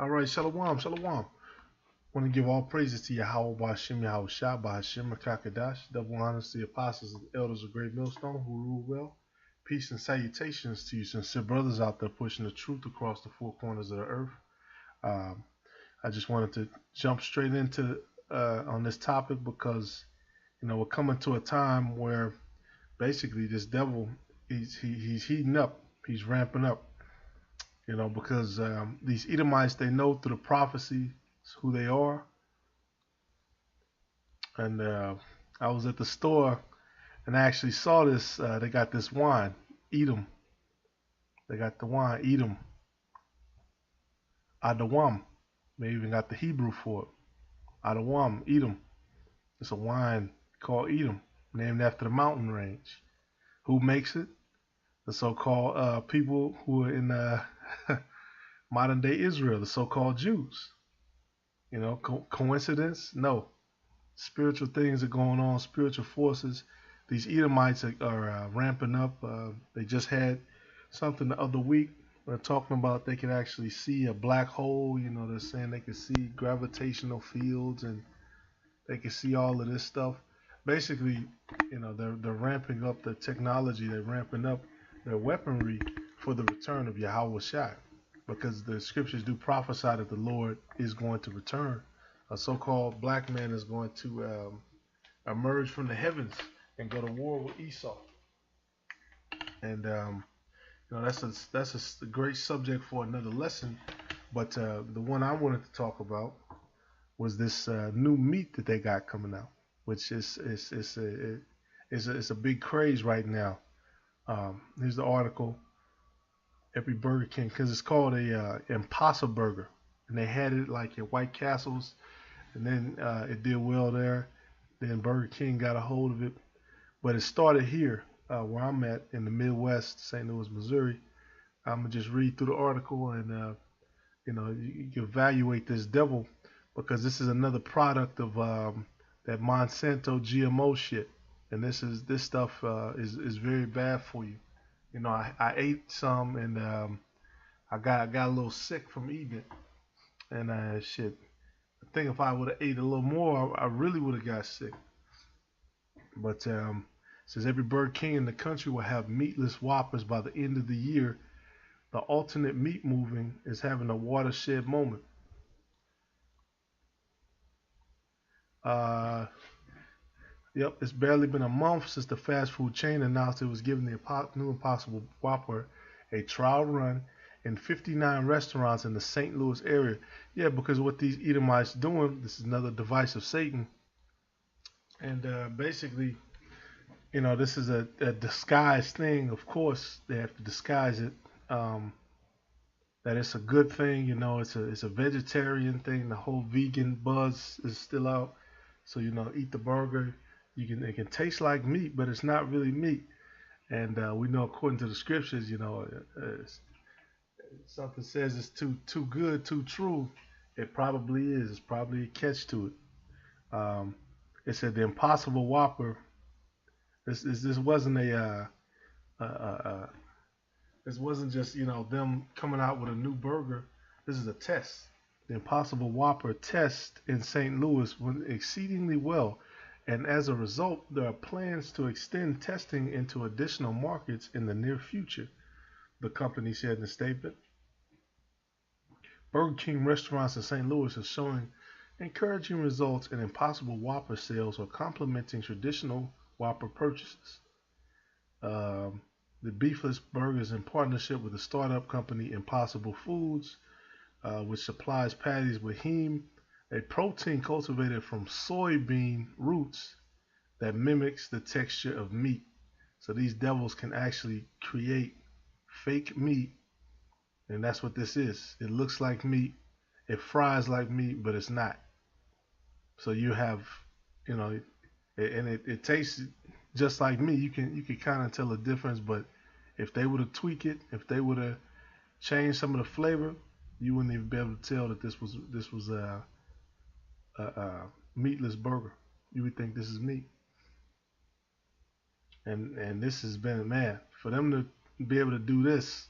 All right, shalom, shalom. Want to give all praises to Yahweh Ba'Shem Yahweh Shah Ba'Shem Rakakadash. Double honors to the apostles and elders of Great Millstone who rule well. Peace and salutations to you sincere brothers out there pushing the truth across the four corners of the earth. Um, I just wanted to jump straight into on this topic because we're coming to a time where basically this devil he's heating up, he's ramping up. Because these Edomites, they know through the prophecy who they are. And I was at the store and I actually saw this. They got this wine, Edom. They got the wine, Edom, Adawam. They even got the Hebrew for it, Adawam, Edom. It's a wine called Edom, named after the mountain range. Who makes it? The so-called people who are in modern day Israel, the so-called Jews. Coincidence? No. Spiritual things are going on, spiritual forces. These Edomites are ramping up. They just had something the other week. They're talking about they can actually see a black hole. They're saying they can see gravitational fields and they can see all of this stuff. Basically, they're ramping up the technology. They're ramping up their weaponry for the return of Yahweh Shai, because the scriptures do prophesy that the Lord is going to return. A so-called black man is going to emerge from the heavens and go to war with Esau. And that's a great subject for another lesson. But the one I wanted to talk about was this new meat that they got coming out, which is a big craze right now. Here's the article. Every Burger King, because it's called a Impossible Burger, and they had it like at White Castles, and then it did well there. Then Burger King got a hold of it, but it started here where I'm at in the Midwest, St. Louis, Missouri. I'm gonna just read through the article, and you evaluate this devil, because this is another product of that Monsanto GMO shit, and this stuff is very bad for you. I ate some, and I got a little sick from eating it, and shit. I think if I would have ate a little more, I really would have got sick. But says every Burger King in the country will have meatless Whoppers by the end of the year. The alternate meat movement is having a watershed moment. Uh, yep, it's barely been a month since the fast food chain announced it was giving the new Impossible Whopper a trial run in 59 restaurants in the St. Louis area. Yeah, because what these Edomites doing, this is another device of Satan. And basically, this is a disguised thing. Of course, they have to disguise it. That it's a good thing. It's a vegetarian thing. The whole vegan buzz is still out. So eat the burger. It can taste like meat, but it's not really meat. And we know, according to the scriptures, something says it's too good, too true. It probably is. It's probably a catch to it. It said the Impossible Whopper. This wasn't this wasn't just them coming out with a new burger. This is a test. The Impossible Whopper test in St. Louis went exceedingly well, and as a result, there are plans to extend testing into additional markets in the near future, the company said in a statement. Burger King restaurants in St. Louis are showing encouraging results, and Impossible Whopper sales are complementing traditional Whopper purchases. The beefless burgers, in partnership with the startup company Impossible Foods, which supplies patties with heme, a protein cultivated from soybean roots that mimics the texture of meat. So these devils can actually create fake meat, and that's what this is. It looks like meat, it fries like meat, but it's not. So you have, and it tastes just like meat. You can kind of tell the difference, but if they were to tweak it, if they were to change some of the flavor, you wouldn't even be able to tell that this was a meatless burger. You would think this is meat. And this has been, man, for them to be able to do this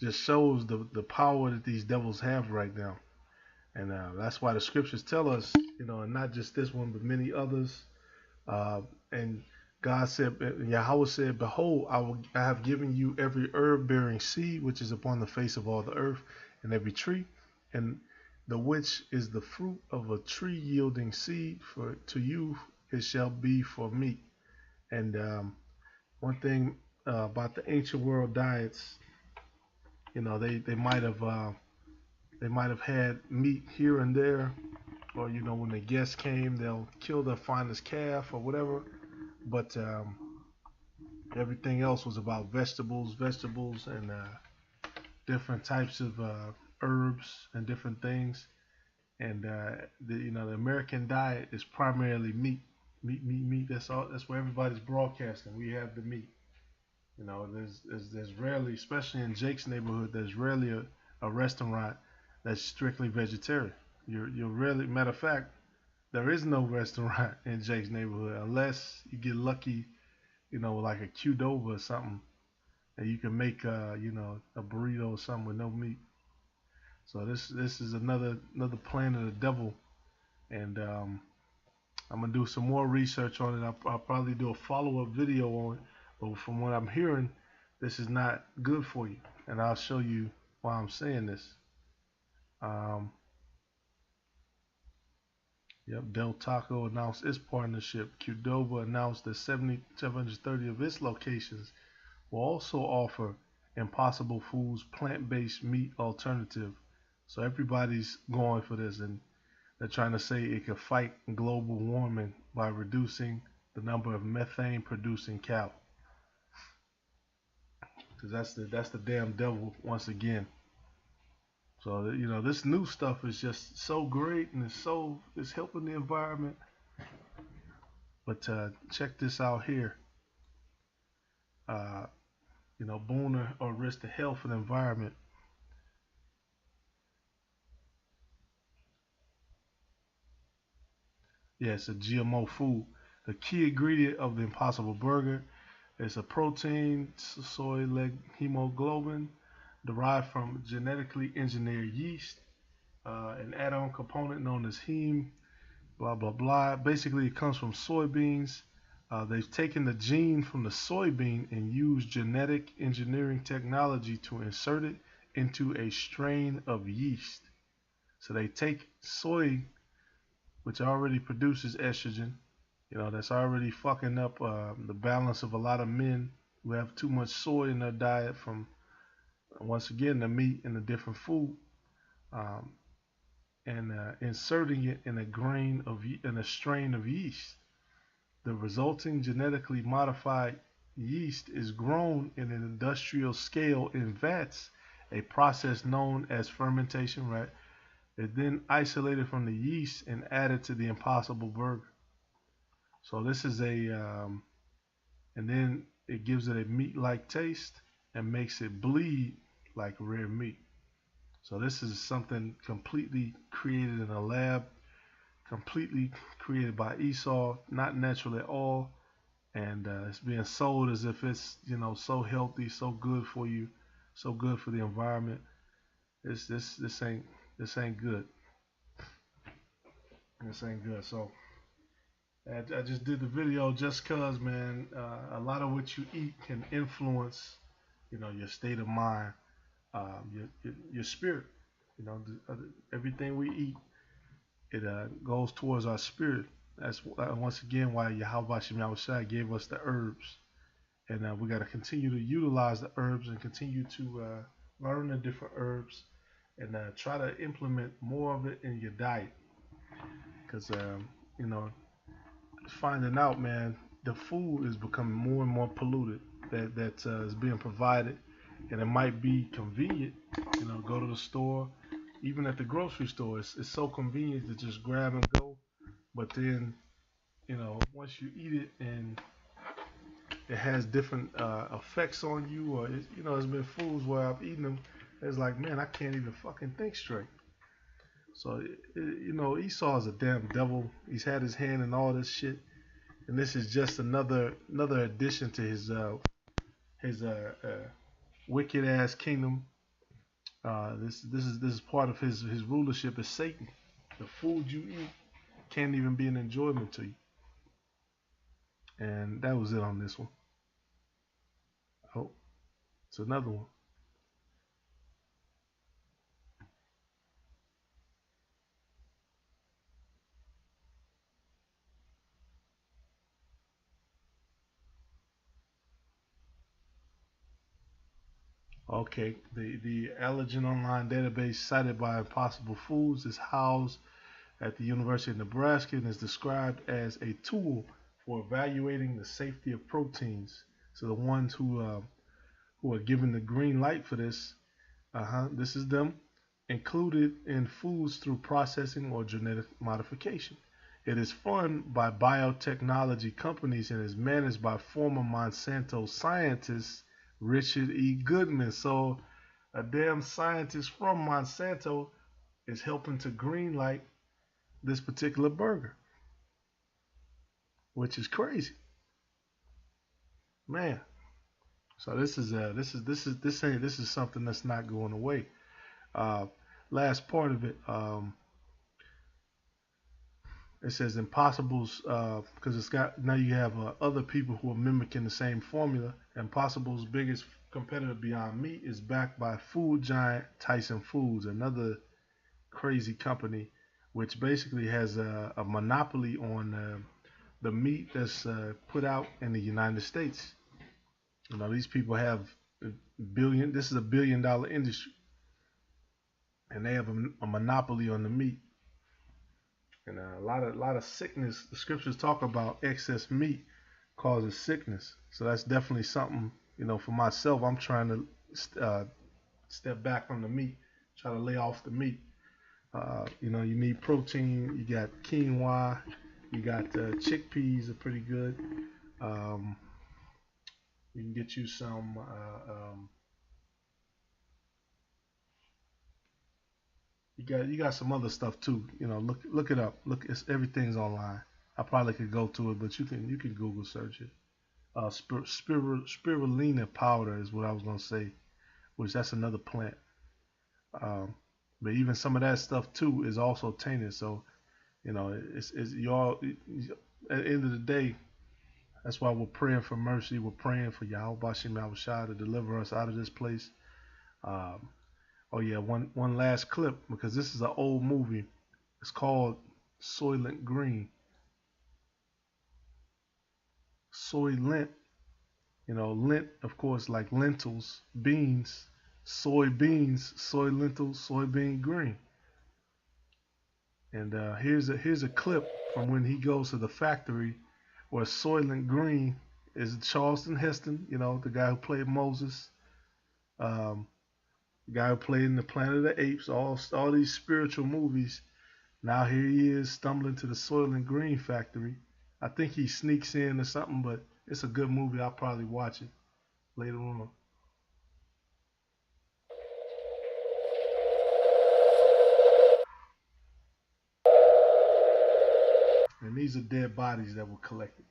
just shows the power that these devils have right now. And that's why the scriptures tell us, and not just this one, but many others. And God said, Yahweh said, "Behold, I have given you every herb-bearing seed which is upon the face of all the earth, and every tree, and the which is the fruit of a tree yielding seed. For to you it shall be for meat." And one thing about the ancient world diets, they might have had meat here and there, or when the guests came, they'll kill their finest calf or whatever. But everything else was about vegetables, and different types of herbs and different things. And the American diet is primarily meat. That's all. That's where everybody's broadcasting. We have the meat. There's rarely, especially in Jake's neighborhood, there's rarely a restaurant that's strictly vegetarian. You're rarely. Matter of fact, there is no restaurant in Jake's neighborhood unless you get lucky, like a Qdoba or something, and you can make a burrito or something with no meat. So this is another plan of the devil, and I'm gonna do some more research on it. I'll probably do a follow-up video on it. But from what I'm hearing, this is not good for you, and I'll show you why I'm saying this. Um, yep, Del Taco announced its partnership. Qdoba announced that 730 of its locations will also offer Impossible Foods plant-based meat alternative. So everybody's going for this, and they're trying to say it could fight global warming by reducing the number of methane producing cattle. Because that's the damn devil once again. So this new stuff is just so great, and it's helping the environment. But check this out here. Uh, Boone or risk the health and environment. Yeah, it's a GMO food. The key ingredient of the Impossible Burger is a protein, soy leg hemoglobin, derived from genetically engineered yeast, an add-on component known as heme, blah blah blah. Basically, it comes from soybeans. They've taken the gene from the soybean and used genetic engineering technology to insert it into a strain of yeast. So they take soy, which already produces estrogen, that's already fucking up the balance of a lot of men who have too much soy in their diet from, once again, the meat and the different food, um, and inserting it in a strain of yeast. The resulting genetically modified yeast is grown in an industrial scale in vats, a process known as fermentation, right? It's then isolated from the yeast and added to the Impossible Burger. So this is and then it gives it a meat-like taste and makes it bleed like rare meat. So this is something completely created in a lab, completely created by Esau, not natural at all, and it's being sold as if it's so healthy, so good for you, so good for the environment. This ain't good. This ain't good. So I just did the video just cause, man, a lot of what you eat can influence, your state of mind, your spirit. Everything we eat, it goes towards our spirit. That's once again why Yahweh Shem Yahushua gave us the herbs, and we got to continue to utilize the herbs and continue to learn the different herbs and try to implement more of it in your diet, because you know finding out, man, the food is becoming more and more polluted that is being provided, and it might be convenient, go to the store, even at the grocery store. It's so convenient to just grab and go, but then, once you eat it and it has different effects on you, or there's been foods where I've eaten them, it's like, man, I can't even fucking think straight. So, Esau is a damn devil. He's had his hand in all this shit, and this is just another addition to his wicked ass kingdom. This is part of his rulership is Satan. The food you eat can't even be an enjoyment to you. And that was it on this one. Oh, it's another one. Okay, the Allergen Online database cited by Impossible Foods is housed at the University of Nebraska and is described as a tool for evaluating the safety of proteins. So the ones who are given the green light for this, this is them, included in foods through processing or genetic modification. It is funded by biotechnology companies and is managed by former Monsanto scientist Richard E. Goodman. So a damn scientist from Monsanto is helping to greenlight this particular burger, which is crazy, man. So this is something that's not going away. Uh, Last part of it, it says Impossible's because it's got now you have other people who are mimicking the same formula. Impossible's biggest competitor, Beyond Meat, is backed by food giant Tyson Foods, another crazy company, which basically has a monopoly on the meat that's put out in the United States. You know, these people have a billion. This is $1 billion industry, and they have a monopoly on the meat. And a lot of sickness. The scriptures talk about excess meat causes sickness. So that's definitely something. You know, for myself, I'm trying to step back from the meat, try to lay off the meat. You know, you need protein. You got quinoa. You got chickpeas are pretty good. Um, you can get you some. You got some other stuff too. You know, look it up. Look, everything's online. I probably could go to it, but you can Google search it. Spirulina powder is what I was gonna say, which that's another plant. Um, but even some of that stuff too is also tainted. So you know, it's y'all. At the end of the day, that's why we're praying for mercy. We're praying for Yahweh Bashim Yahushua to deliver us out of this place. Um, oh yeah, one last clip because this is an old movie. It's called Soylent Green. Soylent, you know, lint, of course, like lentils, beans, soybeans, soy lentils, soybean green. And here's a clip from when he goes to the factory where Soylent Green is Charleston Heston, you know, the guy who played Moses, um, the guy who played in the Planet of the Apes, all these spiritual movies. Now here he is stumbling to the Soylent Green factory. I think he sneaks in or something, but it's a good movie. I'll probably watch it later on. And these are dead bodies that were collected.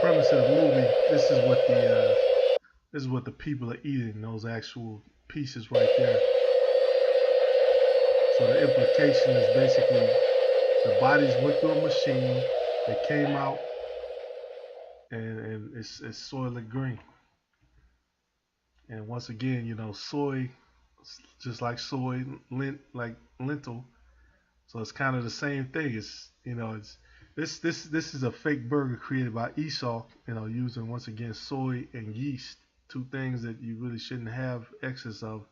premise of the movie, this is what the people are eating. Those actual pieces right there. So the implication is basically the bodies went through a machine. They came out, and it's soylent green. And once again, soy, just like soy, like lentil. So it's kind of the same thing. It's this is a fake burger created by Esau. Using once again soy and yeast, two things that you really shouldn't have excess of.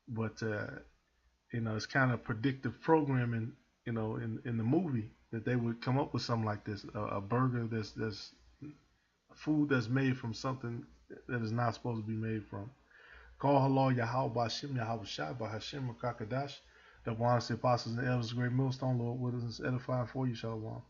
But it's kind of predictive programming. In the movie that they would come up with something like this, a burger that's food that's made from something that is not supposed to be made from. Call halal Yahweh Bashim Yahweh Shai Bahashim Kakadash. The one the apostles and elders, great millstone, Lord, with us edifying for you, Shalom.